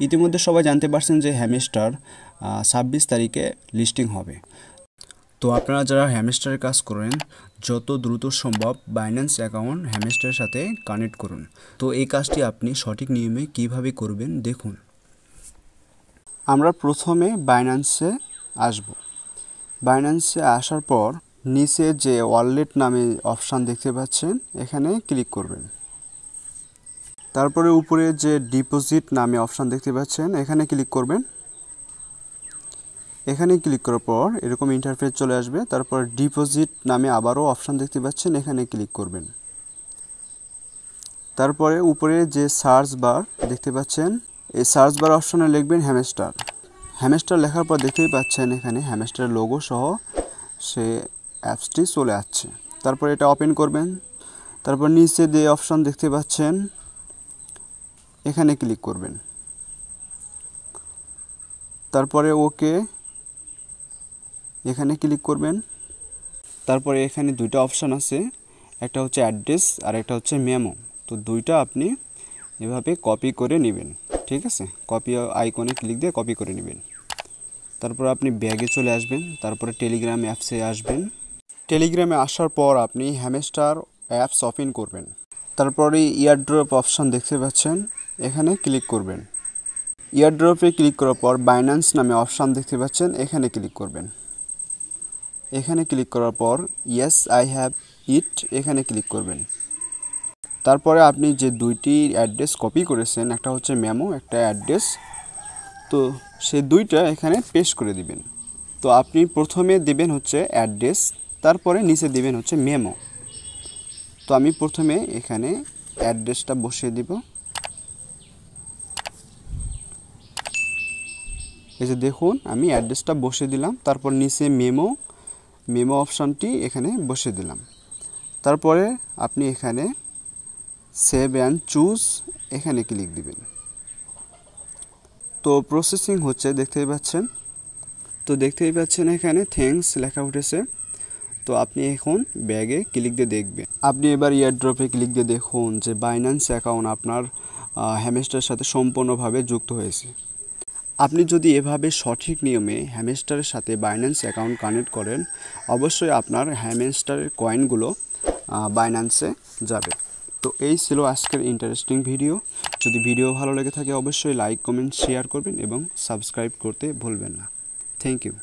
ইতিমধ্যে সবাই জানতে পারছেন যে হ্যামস্টার 26 তারিখে লিস্টিং হবে। তো আপনারা যারা হ্যামস্টারের কাজ করেন যত দ্রুত সম্ভব বাইন্যান্স অ্যাকাউন্ট হ্যামস্টারের সাথে কানেক্ট করুন। তো এই কাজটি আপনি সঠিক নিয়মে কিভাবে করবেন দেখুন। আমরা প্রথমে বাইন্যান্সে আসব। বাইন্যান্সে আসার পর নিচে যে ওয়ালেট নামে অপশান দেখতে পাচ্ছেন এখানে ক্লিক করবেন। তারপরে উপরে যে ডিপোজিট নামে অপশান দেখতে পাচ্ছেন এখানে ক্লিক করবেন। এখানে ক্লিক করার পর এরকম ইন্টারফেস চলে আসবে। তারপর ডিপোজিট নামে আবারও অপশান দেখতে পাচ্ছেন এখানে ক্লিক করবেন। তারপরে উপরে যে সার্চ বার দেখতে পাচ্ছেন এই সার্চ বার অপশানে লিখবেন হ্যামস্টার। হ্যামস্টার লেখার পর দেখতেই পাচ্ছেন এখানে হ্যামস্টারের লোগো সহ সে অ্যাপসটি চলে আসছে। তারপর এটা ওপেন করবেন। তারপর নিচে যে অপশান দেখতে পাচ্ছেন এখানে ক্লিক করবেন। তারপরে ওকে এখানে ক্লিক করবেন। তারপরে এখানে দুইটা অপশান আছে, একটা হচ্ছে অ্যাড্রেস আর একটা হচ্ছে মেমো। তো দুইটা আপনি এভাবে কপি করে নেবেন, ঠিক আছে। কপি আইকনে ক্লিক দিয়ে কপি করে নেবেন। তারপর আপনি ব্যাগে চলে আসবেন। তারপরে টেলিগ্রাম অ্যাপসে আসবেন। টেলিগ্রামে আসার পর আপনি হ্যামস্টার অ্যাপস ওপেন করবেন। তারপরে ইয়ারড্রপ অপশান দেখতে পাচ্ছেন এখানে ক্লিক করবেন। ইয়ারড্রপে ক্লিক করার পর বাইন্যান্স নামে অপশান দেখতে পাচ্ছেন এখানে ক্লিক করবেন। এখানে ক্লিক করার পর ইয়েস আই হ্যাভ ইট এখানে ক্লিক করবেন। তারপরে আপনি যে দুইটি অ্যাড্রেস কপি করেছেন, একটা হচ্ছে মেমো একটা অ্যাড্রেস, তো সে দুইটা এখানে পেস্ট করে দিবেন। তো আপনি প্রথমে দিবেন হচ্ছে অ্যাড্রেস, তারপরে নিচে দিবেন হচ্ছে মেমো। তো আমি প্রথমে এখানে অ্যাড্রেসটা বসিয়ে দিব। এই যে দেখুন আমি অ্যাড্রেসটা বসিয়ে দিলাম। তারপর নিচে মেমো অপশানটি এখানে বসিয়ে দিলাম। তারপরে আপনি এখানে সেভ অ্যান্ড চুজ এখানে ক্লিক দিবেন। তো প্রসেসিং হচ্ছে দেখতেই পাচ্ছেন এখানে থ্যাঙ্কস লেখা উঠেছে। তো আপনি এখন ব্যাগে ক্লিক দিয়ে দেখবেন। আপনি এবার ইয়ারড্রপে ক্লিক দিয়ে দেখুন যে বাইন্যান্স অ্যাকাউন্ট আপনার হ্যামস্টারের সাথে সম্পূর্ণভাবে যুক্ত হয়েছে। আপনি যদি এভাবে সঠিক নিয়মে হ্যামস্টারের সাথে বাইন্যান্স অ্যাকাউন্ট কানেক্ট করেন অবশ্যই আপনার হ্যামস্টারের কয়েনগুলো বাইন্যান্সে যাবে। তো এই ছিল আজকের ইন্টারেস্টিং ভিডিও। যদি ভিডিও ভালো লেগে থাকে অবশ্যই লাইক কমেন্ট শেয়ার করবেন এবং সাবস্ক্রাইব করতে ভুলবেন না। Thank you.